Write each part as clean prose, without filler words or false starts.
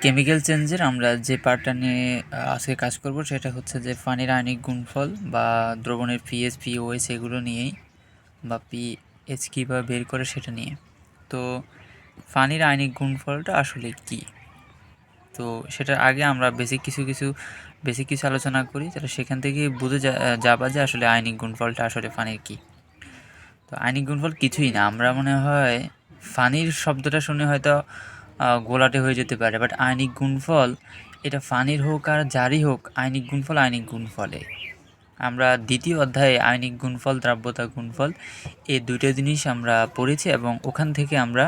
Chemical চেঞ্জের আমরা যে পার্টটা নিয়ে আজকে কাজ করব সেটা হচ্ছে যে পানির আয়নিক গুণফল বা দ্রবণের পিএইচ পিওএইচ এগুলো নিয়েই বা পিএইচ কীভাবে বের করে সেটা নিয়ে। তো পানির আয়নিক গুণফলটা আসলে কি, তো সেটার আগে আমরা বেসিক কিছু আলোচনা করি, তাহলে সেখান থেকে বুঝে যাবা যে আসলে আয়নিক গুণফলটা আসলে পানির কি। তো আয়নিক গুণফল কিছুই না, আমরা মনে হয় পানির শব্দটা শুনে হয়তো গোলাটে হয়ে যেতে পারে, বাট আয়নিক গুণফল এটা পানির হোক আর যারই হোক, আয়নিক গুণফলে আমরা দ্বিতীয় অধ্যায়ে আয়নিক গুণফল দ্রাব্যতা গুণফল এই দুটো জিনিস আমরা পড়েছি এবং ওখান থেকে আমরা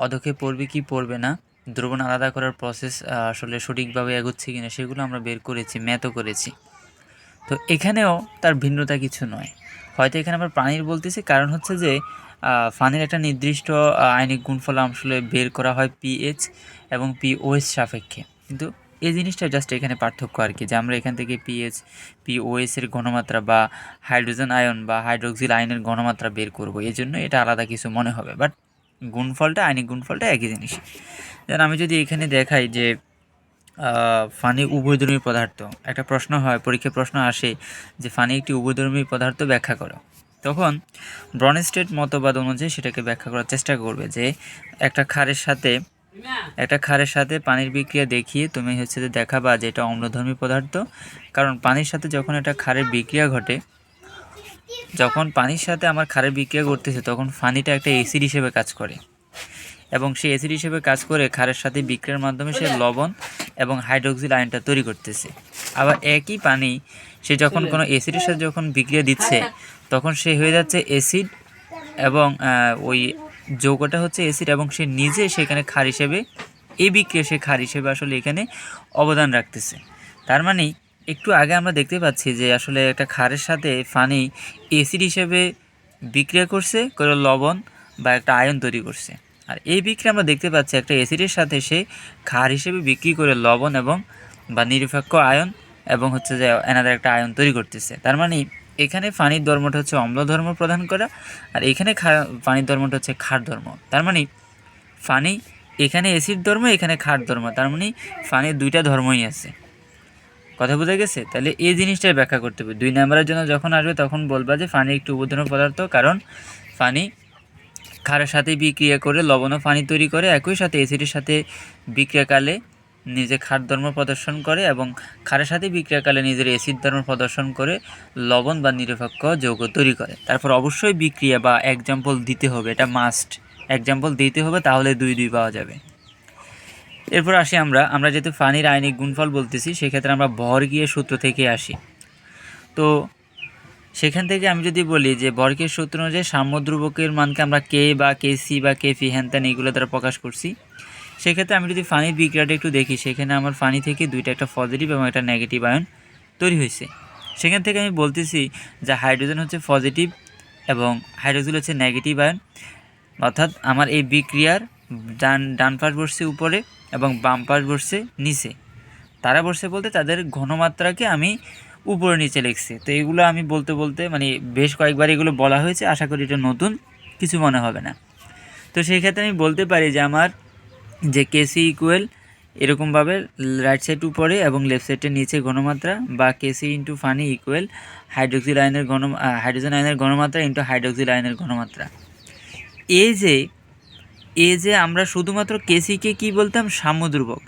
অদক্ষে পড়বে কি পড়বে না, দ্রবণ আলাদা করার প্রসেস আসলে সঠিকভাবে এগোচ্ছে কিনা সেগুলো আমরা বের করেছি, ম্যাথও করেছি। তো এখানেও তার ভিন্নতা কিছু নয়, হয়তো এখানে আমরা পানির বলতেছি কারণ হচ্ছে যে পানির একটা নির্দিষ্ট আয়নিক গুণফল আসলে বের করা হয় পিএইচ এবং পিওএইচ সাপেক্ষে, কিন্তু এই জিনিসটা জাস্ট এখানে পার্থক্য আর কি, যে আমরা এখান থেকে পিএইচ পিওএইচ এর ঘনমাত্রা বা হাইড্রোজেন আয়ন বা হাইড্রোক্সিল আয়নের ঘনমাত্রা বের করব, এই জন্য এটা আলাদা কিছু মনে হবে, বাট গুণফলটা আয়নিক গুণফলটা একই জিনিস। যেন আমি যদি এখানে দেখাই যে পানি উভয়ধর্মী পদার্থ, একটা প্রশ্ন হয়, পরীক্ষায় প্রশ্ন আসে যে পানি একটি উভয়ধর্মী পদার্থ ব্যাখ্যা করো, তখন ব্রনস্টেড মতবাদ অনুযায়ী সেটাকে ব্যাখ্যা করার চেষ্টা করবে যে একটা ক্ষারের সাথে পানির বিক্রিয়া দেখিয়ে তুমি হচ্ছে যে দেখাবা যে এটা অম্লধর্মী পদার্থ, কারণ পানির সাথে যখন একটা ক্ষারের বিক্রিয়া ঘটে, যখন পানির সাথে আমার ক্ষারের বিক্রিয়া ঘটতেছে তখন পানিটা একটা অ্যাসিড হিসেবে কাজ করে এবং সেই অ্যাসিড হিসেবে কাজ করে ক্ষারের সাথে বিক্রিয়ার মাধ্যমে সে লবণ এবং হাইড্রোক্সিল আয়নটা তৈরি করতেছে। আবার একই পানি সে যখন কোনো অ্যাসিডের সাথে যখন বিক্রিয়া দিচ্ছে তখন সে হয়ে যাচ্ছে অ্যাসিড এবং ওই যৌগটা হচ্ছে অ্যাসিড এবং সে নিজে সেখানে ক্ষার হিসেবে, এই বিক্রিয়া সে ক্ষার হিসেবে আসলে এখানে অবদান রাখতেছে। তার মানে একটু আগে আমরা দেখতে পাচ্ছি যে আসলে একটা ক্ষারের সাথে পানি অ্যাসিড হিসেবে বিক্রিয়া করছে, করে লবণ বা একটা আয়ন তৈরি করছে, আর এই বিক্রিয়া আমরা দেখতে পাচ্ছি একটা অ্যাসিডের সাথে সে ক্ষার হিসেবে বিক্রি করে লবণ এবং বা নিরপেক্ষ আয়ন এবং হচ্ছে যে এনাদের একটা আয়ন তৈরি করতেছে। তার মানে এখানে পানির ধর্মটা হচ্ছে অম্ল ধর্ম প্রদান করা, আর এখানে পানির ধর্মটা হচ্ছে ক্ষার ধর্ম। তার মানে পানি এখানে অ্যাসিড ধর্ম, এখানে ক্ষার ধর্ম, তার মানে পানির দুইটা ধর্মই আছে। কথা বোঝা গেছে? তাহলে এই জিনিসটাই ব্যাখ্যা করতে হবে। 2 নম্বরের জন্য যখন আসবে তখন বলবা যে পানি একটি উভয়ধর্মী পদার্থ, কারণ পানি ক্ষারের সাথে বিক্রিয়া করে লবণ ও পানি তৈরি করে, একই সাথে অ্যাসিডের সাথে বিক্রিয়াকালে নিজে ক্ষার ধর্ম প্রদর্শন করে এবং ক্ষারের সাথে বিক্রিয়াকালে নিজের অ্যাসিড ধর্ম প্রদর্শন করে লবণ বা নিরপেক্ষ যৌগ তৈরি করে। তারপর অবশ্যই বিক্রিয়া বা এক্সাম্পল দিতে হবে, এটা মাস্ট, এক্সাম্পল দিতে হবে, তাহলে 2 পাওয়া যাবে। এরপর আসি আমরা যেহেতু পানির আয়নিক গুণফল বলতেছি, সেক্ষেত্রে আমরা ভরগীয় সূত্র থেকে আসি। তো সেখান থেকে আমি যদি বলি যে ভরকের সূত্র অনুযায়ী সাম্যধ্রুবকের মানকে আমরা কে বা কেসি বা কেফি হ্যানত্যান এইগুলো দ্বারা প্রকাশ করছি। সেক্ষেত্রে আমি যদি পানির বিক্রিয়াটা একটু দেখি, সেখানে আমার পানি থেকে দুইটা, একটা পজিটিভ এবং একটা নেগেটিভ আয়ন তৈরি হয়েছে। সেখান থেকে আমি বলতেছি যে হাইড্রোজেন হচ্ছে পজিটিভ এবং হাইড্রোক্সিল হচ্ছে নেগেটিভ আয়ন, অর্থাৎ আমার এই বিক্রিয়ার ডান পাশ বসছে উপরে এবং বাম পাশ বসছে নিচে। তারা বসছে বলতে তাদের ঘনমাত্রাকে আমি উপরে নিচে লিখছি। তো এগুলো আমি বলতে বলতে মানে বেশ কয়েকবার এগুলো বলা হয়েছে, আশা করি এটা নতুন কিছু মনে হবে না। তো সেই ক্ষেত্রে আমি বলতে পারি যে আমার যে কেসি ইকুয়াল এরকমভাবে রাইট সাইড উপরে এবং লেফট সাইডের নিচে ঘনমাত্রা, বা কেসি ইন্টু পানি ইকুয়াল হাইড্রোক্সিল আয়নের হাইড্রোজেন আয়নের ঘনমাত্রা ইন্টু হাইড্রোক্সিল আয়নের ঘনমাত্রা। এই যে আমরা শুধুমাত্র কেসিকে কি বলতাম, সাম্যধ্রুবক।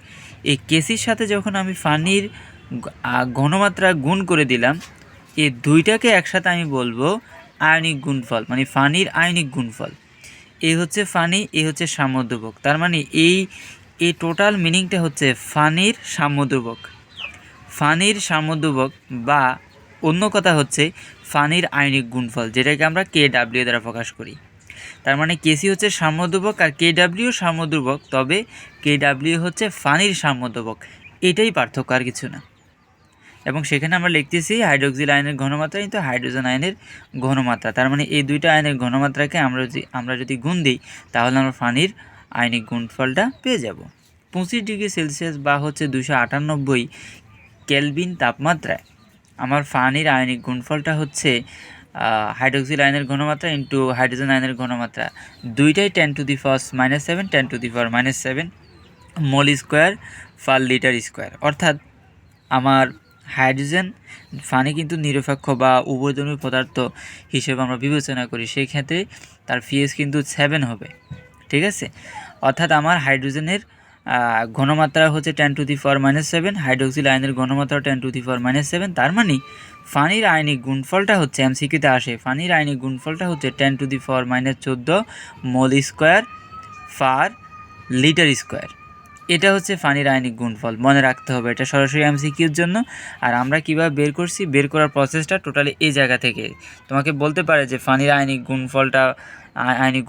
এই কেসির সাথে যখন আমি পানির ঘনমাত্রা গুণ করে দিলাম, এই দুইটাকে একসাথে আমি বলবো আয়নিক গুণফল, মানে পানির আয়নিক গুণফল। এই হচ্ছে পানি, এই হচ্ছে সাম্যধ্রুবক। তার মানে এই টোটাল মিনিংটা হচ্ছে পানির সাম্যধ্রুবক, বা অন্য কথা হচ্ছে পানির আয়নিক গুণফল, যেটাকে আমরা KW দ্বারা প্রকাশ করি। তার মানে কেসি হচ্ছে সাম্যধ্রুবক আর KW সাম্যধ্রুবক, তবে KW হচ্ছে পানির সাম্যধ্রুবক, এটাই পার্থক্য, আর কিছু না। এবং সেখানে আমরা লিখতেছি হাইড্রোক্সিল আয়নের ঘনমাত্রা কিন্তু হাইড্রোজেন আয়নের ঘনমাত্রা। তার মানে এই দুইটা আয়নের ঘনমাত্রাকে আমরা যদি গুণ দিই, তাহলে আমরা পানির আয়নিক গুণফলটা পেয়ে যাব। 25 ডিগ্রি সেলসিয়াস বা হচ্ছে 298 কেলভিন তাপমাত্রায় আমার পানির আয়নিক গুণফলটা হচ্ছে হাইড্রোক্সিল আয়নের ঘনমাত্রা ইন্টু হাইড্রোজেন আয়নের ঘনমাত্রা, দুইটাই 10⁻⁻⁷ 10⁻⁻⁷ মোল স্কোয়ার পার লিটার স্কোয়ার। অর্থাৎ আমার হাইড্রোজেন পানি কিন্তু নিরপেক্ষ বা উভয়ধর্মী পদার্থ হিসেবে আমরা বিবেচনা করি, সেই ক্ষেত্রে তার পিএইচ কিন্তু 7 হবে। ঠিক আছে, অর্থাৎ আমার হাইড্রোজেনের ঘনমাত্রা হচ্ছে 10⁻⁻7, হাইড্রোক্সিল আয়নের ঘনমাত্রা 10⁻⁻7। তার মানে পানির আয়নিক গুণফলটা হচ্ছে, এমসিকিউতে আসে, পানির আয়নিক গুণফলটা হচ্ছে 10⁻⁻14 মোল স্কোয়ার পার লিটার স্কোয়ার। এটা হচ্ছে পানির আয়নিক গুণফল, মনে রাখতে হবে, এটা সরাসরি এমসিকিউর জন্য। আর আমরা কীভাবে বের করছি, বের করার প্রসেসটা টোটালি এই জায়গা থেকে। তোমাকে বলতে পারে যে পানির আয়নিক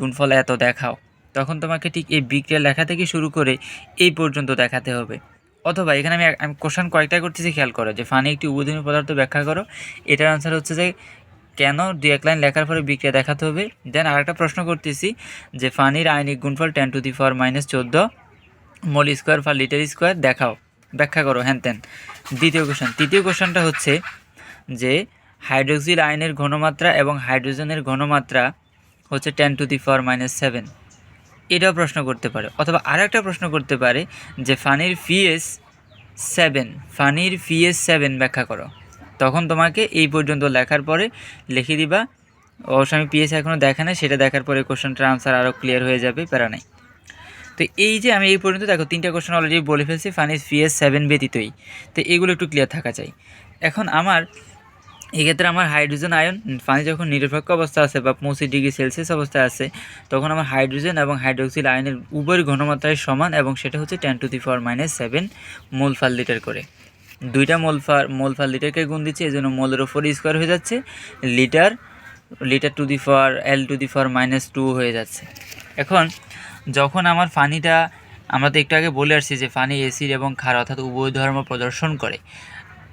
গুণফল এত দেখাও, তখন তোমাকে ঠিক এই বিক্রিয়া লেখা থেকে শুরু করে এই পর্যন্ত দেখাতে হবে। অথবা এখানে আমি কোশ্চেন কয়েকটা করতেছি, খেয়াল করো যে পানি একটি উভয়ধর্মী পদার্থ ব্যাখ্যা করো। এটার আনসার হচ্ছে যে কেন 2-1 লাইন লেখার পরে বিক্রিয়া দেখাতে হবে। দেন আরেকটা প্রশ্ন করতেছি যে পানির আয়নিক গুণফল 10⁻⁻14 মোল স্কোয়ার পার লিটার স্কোয়ার দেখাও, ব্যাখ্যা করো, হ্যান তেন। তৃতীয় কোশ্চেনটা হচ্ছে যে হাইড্রোক্সিল আয়নের ঘনমাত্রা এবং হাইড্রোজেনের ঘনমাত্রা হচ্ছে 10⁻⁻7, এটাও প্রশ্ন করতে পারে। অথবা আরেকটা প্রশ্ন করতে পারে যে পানির পিএইচ 7 ব্যাখ্যা করো। তখন তোমাকে এই পর্যন্ত লেখার পরে লিখে দিবা। অবশ্য আমি পিএইচ এখনও দেখা নেই, সেটা দেখার পরে কোশ্চেনটার আনসার আরও ক্লিয়ার হয়ে যাবে, প্যারা নাই। তো এই যে আমি এই পর্যন্ত দেখো 3টা কোশ্চেন অলরেডি বলে ফেলছি পানির পিএইচ 7 ব্যতীতই, তো এগুলো একটু ক্লিয়ার থাকা চাই। এখন আমার এক্ষেত্রে আমার হাইড্রোজেন আয়ন, পানি যখন নিরপেক্ষ অবস্থা আছে বা 25°C অবস্থায় আছে, তখন আমার হাইড্রোজেন এবং হাইড্রোক্সিল আয়নের উভয়ের ঘনমাত্রায় সমান, এবং সেটা হচ্ছে 10⁻⁻7 মোল পার লিটার করে। 2টা মোল পার লিটারকে গুণ দিচ্ছে, এই জন্য মোলের ওপর স্কোয়ার হয়ে যাচ্ছে, litre two the power L⁻² হয়ে যাচ্ছে। এখন যখন আমার পানিটা, আমরা তো একটু আগে বলে আসছি যে পানি অ্যাসিড এবং ক্ষার অর্থাৎ উভয় ধর্ম প্রদর্শন করে।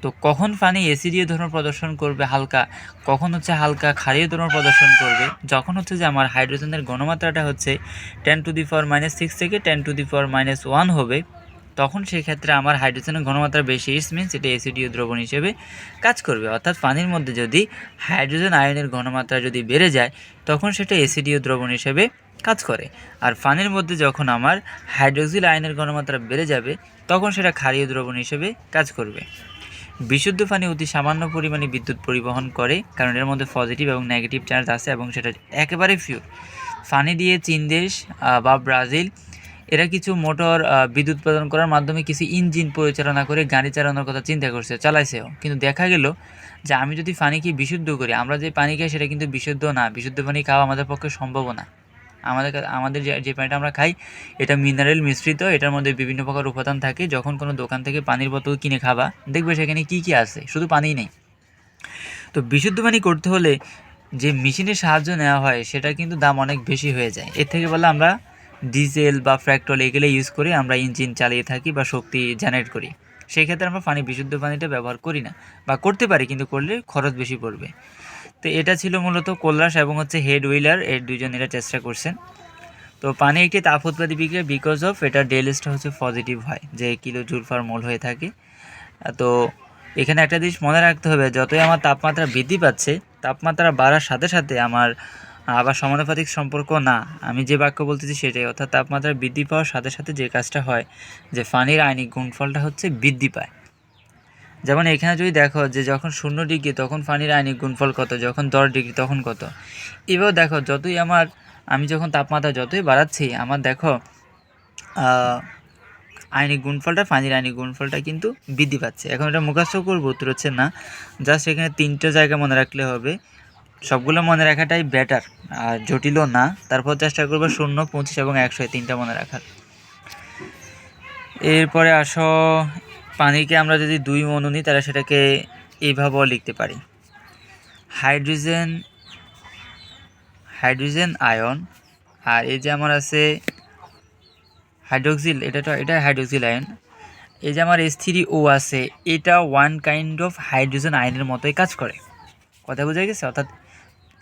তো কখন পানি অ্যাসিডীয় ধর্ম প্রদর্শন করবে হালকা, কখন হচ্ছে হালকা ক্ষারীয় ধর্ম প্রদর্শন করবে, যখন হচ্ছে যে আমার হাইড্রোজেনের ঘনমাত্রাটা হচ্ছে 10⁻⁻6 থেকে 10⁻⁻1 হবে, তখন সেই ক্ষেত্রে আমার হাইড্রোজেনের ঘনমাত্রা বেশি, ইটস মিনস এটা অ্যাসিডীয় দ্রবণ হিসেবে কাজ করবে। অর্থাৎ পানির মধ্যে যদি হাইড্রোজেন আয়নের ঘনমাত্রা যদি বেড়ে যায়, তখন সেটা অ্যাসিডীয় দ্রবণ হিসেবে কাজ করে। আর পানির মধ্যে যখন আমার হাইড্রোক্সিল আয়নের ঘনমাত্রা বেড়ে যাবে, তখন সেটা ক্ষারীয় দ্রবণ হিসেবে কাজ করবে। বিশুদ্ধ পানি অতি সামান্য পরিমাণে বিদ্যুৎ পরিবহন করে, কারণ এর মধ্যে পজিটিভ এবং নেগেটিভ চার্জ আছে এবং সেটা একেবারে পিওর। পানি দিয়ে চীন দেশ বা ব্রাজিল এরা কিছু মোটর বিদ্যুৎ উৎপাদন করার মাধ্যমে কিছু ইঞ্জিন পরিচালনা করে গাড়ি চালানোর কথা চিন্তা করছে, চালাইছেও, কিন্তু দেখা গেল যে আমি যদি পানিকে বিশুদ্ধ করি, আমরা যে পানি খাই সেটা কিন্তু বিশুদ্ধ না, বিশুদ্ধ পানি খাওয়া আমাদের পক্ষে সম্ভব না। আমাদের যে পানিটা আমরা খাই এটা মিনারেল মিশ্রিত, এটার মধ্যে বিভিন্ন প্রকার উপাদান থাকে। যখন কোনো দোকান থেকে পানির বোতল কিনে খাবা, দেখবে সেখানে কি কি আছে, শুধু পানিই নেই। তো বিশুদ্ধ পানি করতে হলে যে মেশিনের সাহায্য নেওয়া হয় সেটা কিন্তু দাম অনেক বেশি হয়ে যায়। এর থেকে বলে আমরা ডিজেল বা পেট্রোল এগুলো ইউজ করে আমরা ইঞ্জিন চালিয়ে থাকি বা শক্তি জেনারেট করি। সেই ক্ষেত্রে আমরা বিশুদ্ধ পানিটা ব্যবহার করি না, বা করতে পারি কিন্তু করলে খরচ বেশি পড়বে। তো এটা ছিল মূলত কোলরাস এবং হচ্ছে হেড হুইলার, এর দুইজন এরা চেষ্টা করছেন। তো পানি একটি তাপ উৎপাদী বিক্রিয়া, বিকজ অফ এটা ডেলসটা হচ্ছে পজিটিভ হয়, যে কিলো জুল পার মোল হয়ে থাকে। তো এখানে একটা জিনিস মনে রাখতে হবে, যতই আমার তাপমাত্রা বৃদ্ধি পাচ্ছে, তাপমাত্রা বাড়ার সাথে সাথে আমার আবার সমানুপাতিক সম্পর্ক না, আমি যে বাক্য বলতেছি সেটাই। অর্থাৎ তাপমাত্রা বৃদ্ধি পাওয়ার সাথে সাথে যে কাজটা হয় যে পানির আয়নিক গুণফলটা হচ্ছে বৃদ্ধি পায়। যেমন এখানে যদি দেখো যে যখন 0° তখন পানির আয়নিক গুণফল কত, যখন 10° তখন কত। এবার দেখো আমি যখন তাপমাত্রা যতই বাড়াচ্ছি, আমার দেখো আয়নিক গুণফলটা, পানির আয়নিক গুণফলটা কিন্তু বৃদ্ধি পাচ্ছে। এখন এটা মুখস্থ করবো, উত্তর হচ্ছে না, জাস্ট এখানে 3টে জায়গা মনে রাখলে হবে। সবগুলো মনে রাখাটাই বেটার, আর জটিলও না। তারপর চেষ্টা করবো 0, 25 এবং 100 3টা মনে রাখার। এরপরে আসো, পানিকে আমরা যদি 2 অণু নিই তাহলে সেটাকে এইভাবেও লিখতে পারি, হাইড্রোজেন আয়ন। আর এই যে আমার আছে হাইড্রোক্সিল, এটা হাইড্রোক্সিল আয়ন। এই যে আমার H3O আছে, এটা ওয়ান কাইন্ড অফ হাইড্রোজেন আয়নের মতোই কাজ করে। কথা বোঝা গেছে? অর্থাৎ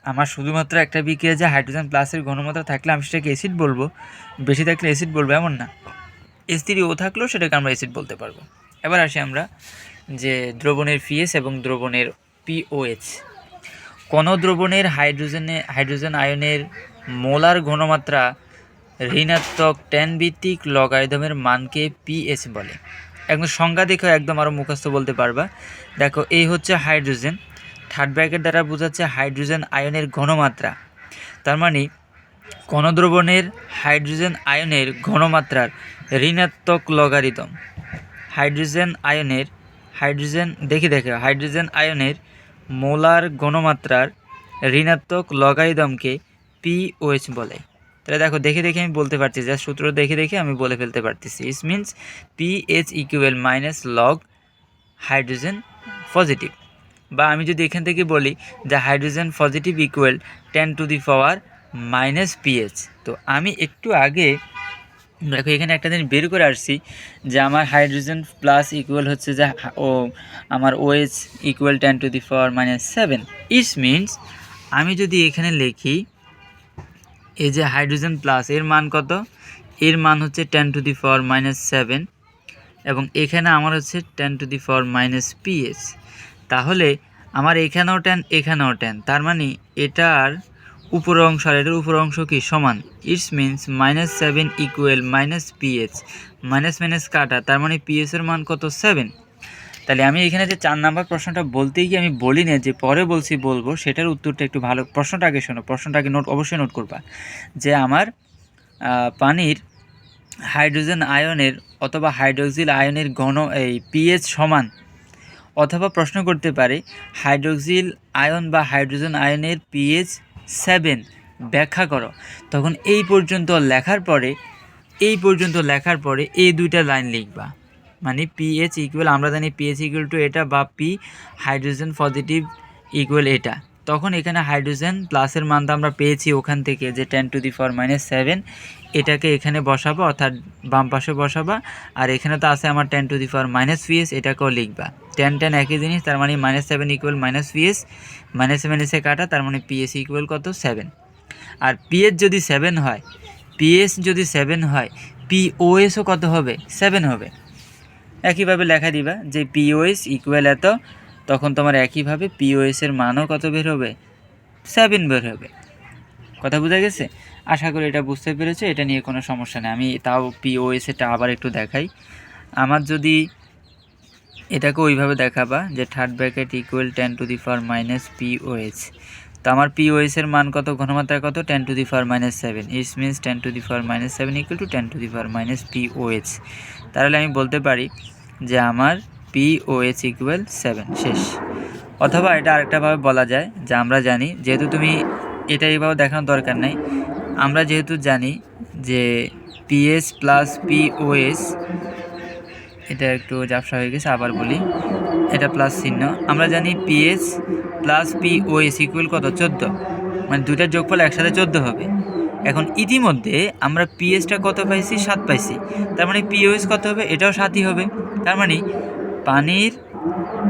আমার শুধুমাত্র একটা বিক্রিয়া যে হাইড্রোজেন প্লাসের ঘনমাত্রা থাকলে আমি সেটাকে অ্যাসিড বলবো, বেশি থাকলে অ্যাসিড বলবো এমন না। H3O থাকলেও সেটাকে আমরা অ্যাসিড বলতে পারবো। এবার আসি আমরা যে দ্রবণের পিএইচ এবং দ্রবণের পিওএইচ। কোনো দ্রবণের হাইড্রোজেন আয়নের মোলার ঘনমাত্রা ঋণাত্মক 10 ভিত্তিক লগারিদমের মানকে পিএইচ বলে। একদম সংজ্ঞা দেখো একদম আরও মুখস্থ বলতে পারবা। দেখো এই হচ্ছে হাইড্রোজেন, থার্ড ব্র্যাকেট দ্বারা বোঝাচ্ছে হাইড্রোজেন আয়নের ঘনমাত্রা। তার মানে কোনো দ্রবণের হাইড্রোজেন আয়নের ঘনমাত্রার ঋণাত্মক লগারিদম, হাইড্রোজেন আয়নের মোলার ঘনমাত্রার ঋণাত্মক লগারিদমকে পিওএইচ বলে। তাহলে দেখো দেখে আমি বলতে পারছি, যা সূত্র দেখে আমি বলে ফেলতে পারতেছি। It means pH equal minus log hydrogen positive, বা আমি যদি এখান থেকে বলি যে hydrogen positive equal 10 to the power minus pH. তো আমি একটু আগে দেখো এখানে একটা জিনিস বের করে আসছি যে আমার হাইড্রোজেন প্লাস ইকুয়াল হচ্ছে যে আমার OH equal 10 to the power minus 7। It's means আমি যদি এখানে লিখি এই যে হাইড্রোজেন প্লাস এর মান কত, এর মান হচ্ছে 10 টু দি পাওয়ার মাইনাস 7, এবং এখানে আমার হচ্ছে 10 to the power minus pH. তাহলে আমার এখানেও 10 এখানেও 10, তার মানে এটার উপর অংশ আর এটার উপর অংশ কি সমান। It's means minus 7 equal minus pH, minus কাটা, তার মানে পিএইচ এর মান কত 7। তাহলে আমি এখানে যে 4 নাম্বার প্রশ্নটা বলতে গিয়ে আমি বলি না, যে পরে বলবো সেটার উত্তরটা একটু ভালো, প্রশ্নটা আগে শোনো, প্রশ্নটা আগে অবশ্যই নোট করবা যে আমার পানির হাইড্রোজেন আয়নের অথবা হাইড্রোক্সিল আয়নের এই পিএইচ সমান, অথবা প্রশ্ন করতে পারে হাইড্রোক্সিল আয়ন বা হাইড্রোজেন আয়নের পিএইচ 7 ব্যাখ্যা করো। তখন এই পর্যন্ত লেখার পরে এই দুইটা লাইন লিখবা, মানে পিএইচ ইকুয়াল, আমরা জানি পিএইচ ইকুয়াল টু এটা, বা পি হাইড্রোজেন পজিটিভ ইকুয়াল এটা। তখন এখানে হাইড্রোজেন প্লাসের মানটা আমরা পেয়েছি ওখান থেকে যে 10 টু দি পাওয়ার মাইনাস 7, এটাকে এখানে বসাবো, অর্থাৎ বাম পাশে বসাবা। আর এখানে তো আছে আমার 10 to the power minus pH, এটাকেও লিখবা। 10 একই জিনিস, তার মানে minus 7 equal minus pH, minus 7 এসে কাটা, তার মানে পিএইচ ইকুয়াল কত 7। আর পিএইচ যদি 7 হয়, পিওএসও কত হবে 7 হবে। একইভাবে লেখা দিবা যে পিওএস ইকুয়াল এত, তখন তোমার একইভাবে পিওএস এর মানও কত বের হবে 7 বের হবে। কথা বোঝা গেছে? আশা করি এটা বুঝতে পেরেছো, এটা নিয়ে কোনো সমস্যা নেই। আমি তাও পিওএস এটা আবার একটু দেখাই। আমার যদি এটাকে ওইভাবে দেখাবা যে third bracket equal 10 to the power minus POS, তো আমার পিওএস এর মান কত, ঘনমাত্রা কত 10 to the power minus 7। It's means 10 to the power minus 7 equal to 10 to the power minus POS. তাহলে আমি বলতে পারি যে আমার পিওএস ইকুয়াল 7, শেষ। অথবা এটা আরেকটাভাবে বলা যায় যে আমরা জানি, যেহেতু তুমি এটা এইভাবে দেখানোর দরকার নাই, আমরা যেহেতু জানি যে পিএস প্লাস পিওএস, এটা একটু ঝাপসা হয়ে গেছে, আবার বলি, এটা প্লাস চিহ্ন, আমরা জানি পিএস প্লাস পিওএস ইকুয়াল কত 14, মানে দুইটার যোগফল একসাথে 14 হবে। এখন ইতিমধ্যে আমরা পিএসটা কত পাইছি 7 পাইছি, তার মানে পিওএস কত হবে, এটাও 7ই হবে। তার মানে পানির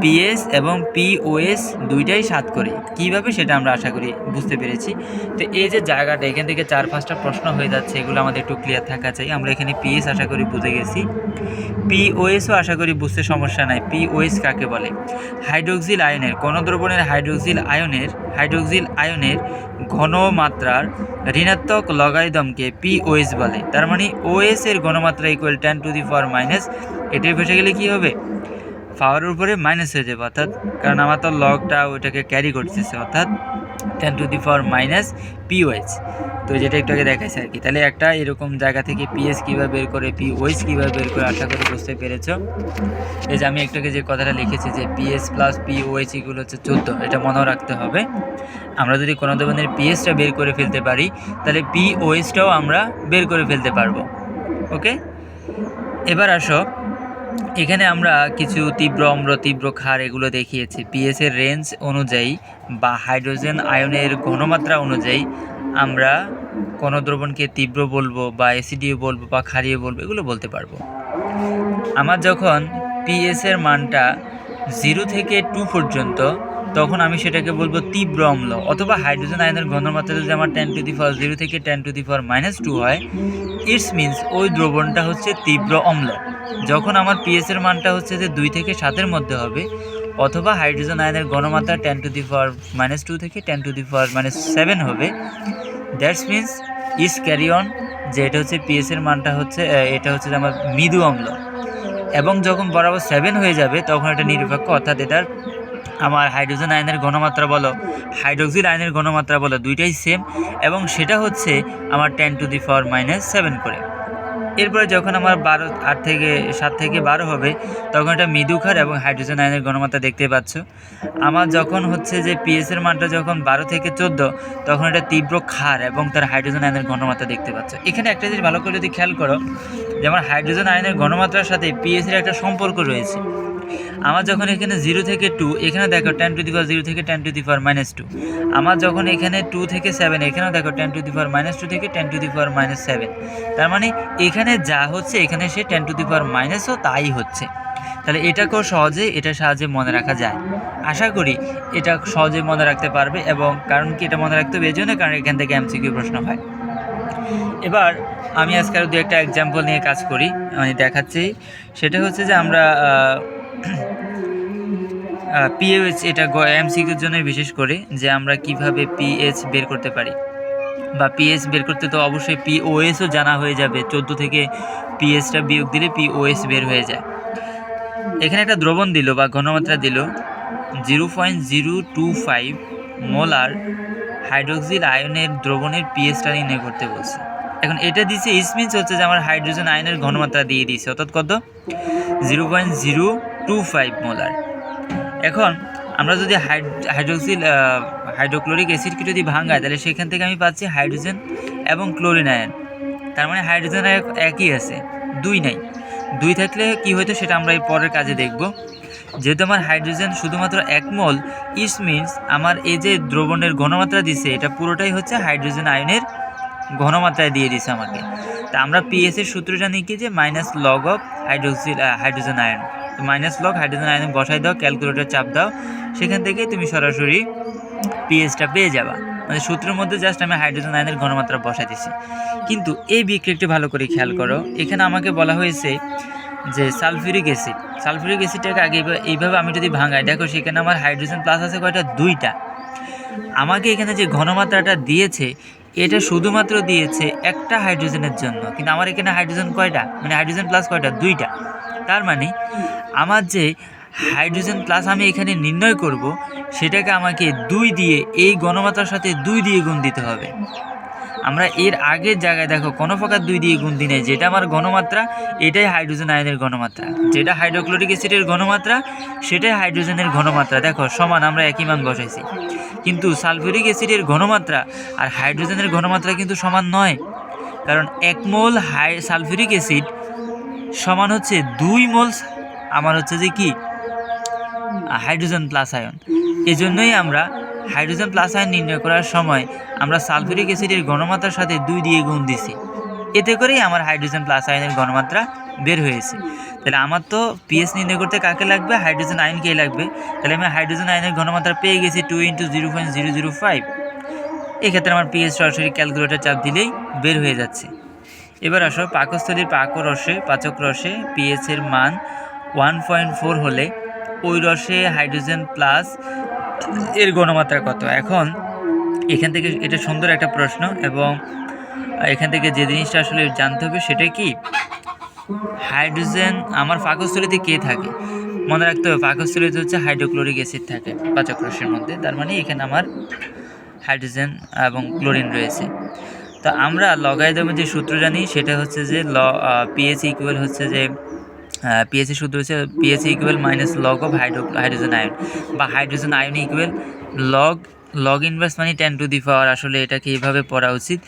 পিএস এবং পিওএস দুইটাই 7 করে। কীভাবে সেটা আমরা আশা করি বুঝতে পেরেছি। তো এই যে জায়গাটা এখান থেকে 4-5টা প্রশ্ন হয়ে যাচ্ছে, এগুলো আমাদের একটু ক্লিয়ার থাকা চাই। আমরা এখানে পিএস আশা করি বুঝে গেছি, পিওএসও আশা করি বুঝতে সমস্যা নাই। পিওএস কাকে বলে? হাইড্রোক্সিল আয়নের, কোনো দ্রবণের হাইড্রোক্সিল আয়নের ঘনমাত্রার ঋণাত্মক লগারিদমকে পিওএস বলে। তার মানে ওএস এর ঘনমাত্রা equal 10 to the power minus, এটাই বসে গেলে কি হবে, পাওয়ারের উপরে মাইনাস হয়ে যাবে, অর্থাৎ কারণ আমার তো লগটা ওইটাকে ক্যারি করতেছে, অর্থাৎ 10 to the power minus POS. তো যেটা একটু আগে দেখাইছে আর কি। তাহলে একটা এরকম জায়গা থেকে পিএস কীভাবে বের করে, পিওএস কীভাবে বের করে, আশা করি বুঝতে পেরেছ। এই যে আমি একটু আগে যে কথাটা লিখেছি যে পিএস প্লাস পিওএস ইকুয়াল হচ্ছে 14, এটা মনেও রাখতে হবে। আমরা যদি কোনো ধরনের পিএসটা বের করে ফেলতে পারি, তাহলে পিওএসটাও আমরা বের করে ফেলতে পারবো। ওকে, এবার আসো, এখানে আমরা কিছু তীব্র অম্ল, তীব্র ক্ষার এগুলো দেখিয়েছি। পিএস এর রেঞ্জ অনুযায়ী বা হাইড্রোজেন আয়নের ঘনমাত্রা অনুযায়ী আমরা কোনো দ্রবণকে তীব্র বলবো বা অ্যাসিডীয় বলবো বা ক্ষারীয় বলবো, এগুলো বলতে পারবো। আমার যখন পিএস এর মানটা 0 থেকে 2 পর্যন্ত, তখন আমি সেটাকে বলবো তীব্র অম্ল, অথবা হাইড্রোজেন আয়নের ঘনমাত্রা যদি আমার 10 টু দি পাওয়ার 0 থেকে 10 টু দি পাওয়ার মাইনাস 2 হয়, ইটস মিনস ওই দ্রবণটা হচ্ছে তীব্র অম্ল। যখন আমার পিএস এর মানটা হচ্ছে যে 2 থেকে 7-এর মধ্যে হবে, অথবা হাইড্রোজেন আয়নের ঘনমাত্রা 10 টু দি পাওয়ার মাইনাস 2 থেকে 10 টু দি পাওয়ার মাইনাস 7 হবে, দ্যাটস মিনস ইস ক্যারিয়ন, যে এটা হচ্ছে পিএস এর মানটা হচ্ছে এটা হচ্ছে যে আমার মৃদু অম্ল, এবং যখন বরাবর 7 হয়ে যাবে তখন এটা নিরপেক্ষ, অর্থাৎ এটার আমার হাইড্রোজেন আয়নের ঘনমাত্রা বলো, হাইড্রোক্সিল আয়নের ঘনমাত্রা বলো, দুইটাই সেম, এবং সেটা হচ্ছে আমার 10⁻⁻7 করে। এরপরে যখন আমার 7 থেকে 12 হবে তখন এটা মৃদু ক্ষার এবং হাইড্রোজেন আয়নের ঘনমাত্রা দেখতে পাচ্ছ। আমার যখন হচ্ছে যে পিএস এর মানটা যখন 12 থেকে 14 তখন এটা তীব্র ক্ষার এবং তার হাইড্রোজেন আয়নের ঘনমাত্রা দেখতে পাচ্ছ। এখানে একটা জিনিস ভালো করে যদি খেয়াল করো, যেমন হাইড্রোজেন আয়নের ঘনমাত্রার সাথে পিএস এর একটা সম্পর্ক রয়েছে। আমার যখন এখানে 0 থেকে 2, এখানে দেখো 10⁻0 থেকে 10⁻²। আমার যখন এখানে 2 থেকে 7, এখানেও দেখো 10⁻2 থেকে 10⁻7। তার মানে এখানে যা হচ্ছে এখানে সে 10⁻ও তাই হচ্ছে। তাহলে এটাকেও এটার সাহায্যে মনে রাখা যায়। আশা করি এটা সহজে মনে রাখতে পারবে, এবং কারণ কি এটা মনে রাখতে হবে এই জন্য, কারণ এখান থেকে এমসিকিউ প্রশ্ন হয়। এবার আমি আজকে আরও 2-একটা এক্সাম্পল নিয়ে কাজ করি, আমি দেখাচ্ছি। সেটা হচ্ছে যে আমরা পিএইচ, এটা এমসিকিউর জন্য বিশেষ করে, যে আমরা কিভাবে পিএইচ বের করতে পারি, বা পিএইচ বের করতে তো অবশ্যই পিওএসও জানা হয়ে যাবে। 14 থেকে পিএইচটা বিয়োগ দিলে পিওএস বের হয়ে যায়। এখানে একটা দ্রবণ দিল বা ঘনমাত্রা দিল 0.025 মোলার হাইড্রোক্সিল আয়নের দ্রবণের পিএইচটা নির্ণয় করতে বলছে। এখন এটা দিচ্ছে, মিনস হচ্ছে যে আমার হাইড্রোজেন আয়নের ঘনমাত্রা দিয়ে দিয়েছে, অর্থাৎ কত 0.025 মোলার। এখন আমরা যদি হাইড্রোক্লোরিক অ্যাসিডকে যদি ভাঙাই, তাহলে সেখান থেকে আমি পাচ্ছি হাইড্রোজেন এবং ক্লোরিন আয়ন। তার মানে হাইড্রোজেন একই আছে, 2 নাই। 2 থাকলে কি হয়তো সেটা আমরা এই পরের কাজে দেখব। যেহেতু আমার হাইড্রোজেন শুধুমাত্র 1 মোল, মিনস আমার এই যে দ্রবণের ঘনমাত্রা দিছে এটা পুরোটাই হচ্ছে হাইড্রোজেন আয়নের ঘনমাত্রায় দিয়ে দিছে আমাকে। তা আমরা পিএস এর সূত্রটা নিই কি, যে -log অফ হাইড্রোজেন আয়ন। তো -log হাইড্রোজেন আয়ন বসাই দাও, ক্যালকুলেটর চাপ দাও, সেখান থেকে তুমি সরাসরি পিএইচটা পেয়ে যাবা। মানে সূত্রের মধ্যে জাস্ট আমি হাইড্রোজেন আয়নের ঘনমাত্রা বসাই দিছি। কিন্তু এই বিক্রিয়াটি ভালো করে খেয়াল করো, এখানে আমাকে বলা হয়েছে যে সালফিউরিক অ্যাসিডটাকে আগে এইভাবে আমি যদি ভাঙাই, দেখো সেখানে আমার হাইড্রোজেন প্লাস আছে কয়টা, 2টা। আমাকে এখানে যে ঘনমাত্রাটা দিয়েছে এটা শুধুমাত্র দিয়েছে একটা হাইড্রোজেনের জন্য, কিন্তু আমার এখানে হাইড্রোজেন কয়টা, মানে হাইড্রোজেন প্লাস কয়টা, 2টা। তার মানে আমার যে হাইড্রোজেন প্লাস আমি এখানে নির্ণয় করব, সেটাকে আমাকে 2 দিয়ে, এই ঘনমাত্রার সাথে 2 দিয়ে গুণ দিতে হবে। আমরা এর আগের জায়গায় দেখো কোনো প্রকার 2 দিয়ে গুণ দিই নাই, যেটা আমার ঘনমাত্রা এটাই হাইড্রোজেন আয়নের ঘনমাত্রা, যেটা হাইড্রোক্লোরিক অ্যাসিডের ঘনমাত্রা সেটাই হাইড্রোজেনের ঘনমাত্রা, দেখো সমান, আমরা একই মান বসাইছি। কিন্তু সালফিউরিক অ্যাসিডের ঘনমাত্রা আর হাইড্রোজেনের ঘনমাত্রা কিন্তু সমান নয়, কারণ 1 মোল সালফিউরিক অ্যাসিড সমান হচ্ছে 2 মোল আমার হচ্ছে যে কি হাইড্রোজেন প্লাস আয়ন। এজন্যই আমরা হাইড্রোজেন প্লাস আয়ন নির্ণয় করার সময় আমরা সালফিউরিক অ্যাসিডের ঘনমাত্রার সাথে 2 দিয়ে গুণ দিছি, এতে করেই আমার হাইড্রোজেন প্লাস আয়নের ঘনমাত্রা বের হয়েছে। তাহলে আমার তো পিএইচ নির্ণয় করতে কাকে লাগবে, হাইড্রোজেন আয়নকেই লাগবে। তাহলে আমি হাইড্রোজেন আয়নের ঘনমাত্রা পেয়ে গেছি 2 × 0.005। এক্ষেত্রে আমার পিএইচ সরাসরি ক্যালকুলেটর চাপ দিলেই বের হয়ে যাচ্ছে। এবার আসো, পাকস্থলীর পাচক রসে পিএইচের মান 1.4 হলে ওই রসে হাইড্রোজেন প্লাস এর ঘনমাত্রা কত। এখন এখান থেকে এটা সুন্দর একটা প্রশ্ন, এবং এখান থেকে যে জিনিসটা আসলে জানতে হবে সেটা কি, হাইড্রোজেন আমার পাকস্থলীতে কে থাকে, মনে রাখতে হবে পাকস্থলীতে হচ্ছে হাইড্রোক্লোরিক অ্যাসিড থাকে পাচক রসের মধ্যে। তার মানে এখানে আমার হাইড্রোজেন এবং ক্লোরিন রয়েছে। তো আমরা লগারিদমের যে সূত্র জানি সেটা হচ্ছে যে পিএইচ ইকুয়াল হচ্ছে যে পিএইচ এর সূত্র হচ্ছে pH equal -log of hydrogen ion, বা hydrogen ion equal log inverse মানে 10⁻, আসলে এটাকে এইভাবে পড়া উচিত।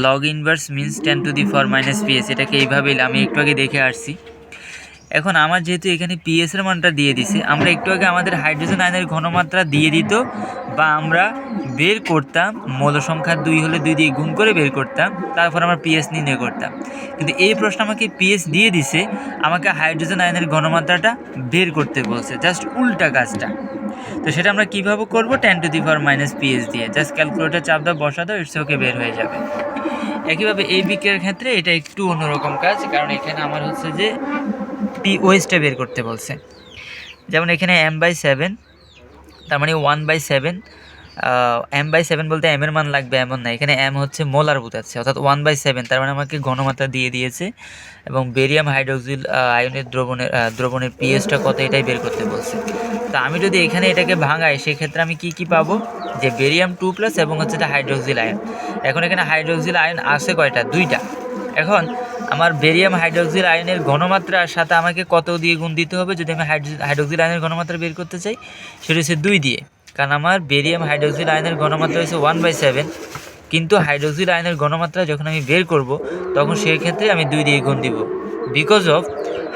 লগ ইনভার্স মিনস 10⁻⁻, পিএইচ, এটাকে এইভাবেই আমি একটু আগে দেখে আসছি। এখন আমার যেহেতু এখানে পিএইচ এর মানটা দিয়ে দিছে, আমরা একটু আগে আমাদের হাইড্রোজেন আয়নের ঘনমাত্রা দিয়ে দিত, বা আমরা বের করতাম মৌল সংখ্যা 2 হলে 2 দিয়ে গুণ করে বের করতাম, তারপর আমরা পিএইচ নির্ণয় করতাম। কিন্তু এই প্রশ্ন আমাকে পিএইচ দিয়ে দিছে, আমাকে হাইড্রোজেন আয়নের ঘনমাত্রাটা বের করতে বলছে, জাস্ট উল্টা কাজটা। তো সেটা আমরা কীভাবে করবো, 10⁻⁻, পিএইচ দিয়ে জাস্ট ক্যালকুলেটর চাপ দাও, বসা দাও, ইটস ওকে, বের হয়ে যাবে। একইভাবে এই বিক্রিয়ার ক্ষেত্রে এটা একটু অন্যরকম কাজ, কারণ এখানে আমার হচ্ছে যে পিওএসটা বের করতে বলছে। যেমন এখানে m/7, তার মানে 1/7 m/7 বলতে m এর মান লাগবে এমন না, এখানে m হচ্ছে মোলার বোঝাচ্ছে, অর্থাৎ 1/7, তার মানে আমাকে ঘনমাত্রা দিয়ে দিয়েছে এবং বেরিয়াম হাইড্রোক্সিল আয়নের দ্রবণের পিএইচটা কত এটাই বের করতে বলছে। তো আমি যদি এখানে এটাকে ভাঙাই সেক্ষেত্রে আমি কি পাবো, যে বেরিয়াম 2+ এবং হচ্ছে এটা হাইড্রোক্সিল আয়ন। এখন এখানে হাইড্রোক্সিল আয়ন আছে কয়টা, 2টা। এখন আমার বেরিয়াম হাইড্রোক্সিল আয়নের ঘনমাত্রার সাথে আমাকে কত দিয়ে গুণ দিতে হবে যদি আমি হাইড্রোক্সিল আয়নের ঘনমাত্রা বের করতে চাই, সেটা হচ্ছে 2 দিয়ে। কারণ আমার বেরিয়াম হাইড্রোক্সিল আয়নের ঘনমাত্রা হচ্ছে 1/7, কিন্তু হাইড্রোক্সিল আয়নের ঘনমাত্রা যখন আমি বের করব তখন সেই ক্ষেত্রে আমি 2 দিয়ে গুণ দিব। বিকজ অফ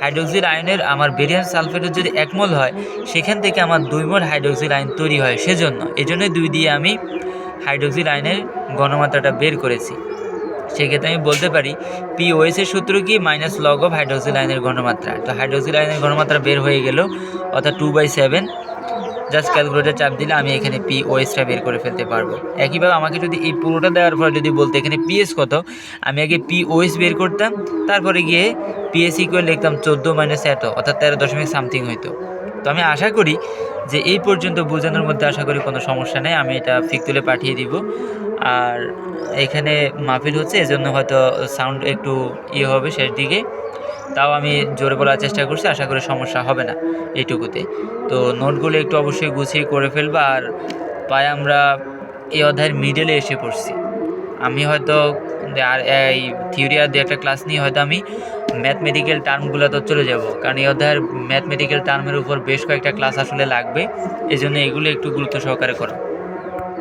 হাইড্রোক্সিল আয়নের আমার বেরিয়াম সালফেটের যদি 1 মোল হয়, সেখান থেকে আমার 2 মোল হাইড্রোক্সিল আয়ন তৈরি হয়, সেজন্য এজন্যই 2 দিয়ে আমি হাইড্রোক্সিল আয়নের ঘনমাত্রাটা বের করেছি। সেক্ষেত্রে আমি বলতে পারি POH এর সূত্র কি, -log অফ হাইড্রোক্সিল আয়নের ঘনমাত্রা। তো হাইড্রোক্সিল আয়নের ঘনমাত্রা বের হয়ে গেল, অর্থাৎ 2/7। জাস্ট ক্যালকুলেটর চাপ দিলে আমি এখানে POHটা বের করে ফেলতে পারবো। একইভাবে আমাকে যদি এই পুরোটা দেওয়ার পর যদি বলতে এখানে PS কত, আমি আগে POH বের করতাম, তারপরে গিয়ে PS ইকুয়াল লিখতাম 14 - এত, অর্থাৎ 13.something হইতো। তো আমি আশা করি যে এই পর্যন্ত বোঝানোর মধ্যে আশা করি কোনো সমস্যা নেই, আমি এটা ফিক তুলে পাঠিয়ে দিব। আর এখানে মাহফিল হচ্ছে, এজন্য হয়তো সাউন্ড একটু হবে শেষ দিকে, তাও আমি জোরে বলার চেষ্টা করছি, আশা করি সমস্যা হবে না এইটুকুতে। তো নোটগুলো একটু অবশ্যই গুছিয়ে করে ফেলবা। আর প্রায় আমরা এই অধ্যায়ের মিডলে এসে পড়ছি। আমি হয়তো আর এই থিওরি আর 2 একটা ক্লাস নিয়ে হয়তো আমি ম্যাথমেটিক্যাল টার্মগুলো তো চলে যাব, কারণ এই অধ্যায়ের ম্যাথমেটিক্যাল টার্মের উপর বেশ কয়েকটা ক্লাস আসলে লাগবে, এই জন্য এগুলো একটু গুরুত্ব সহকারে করো।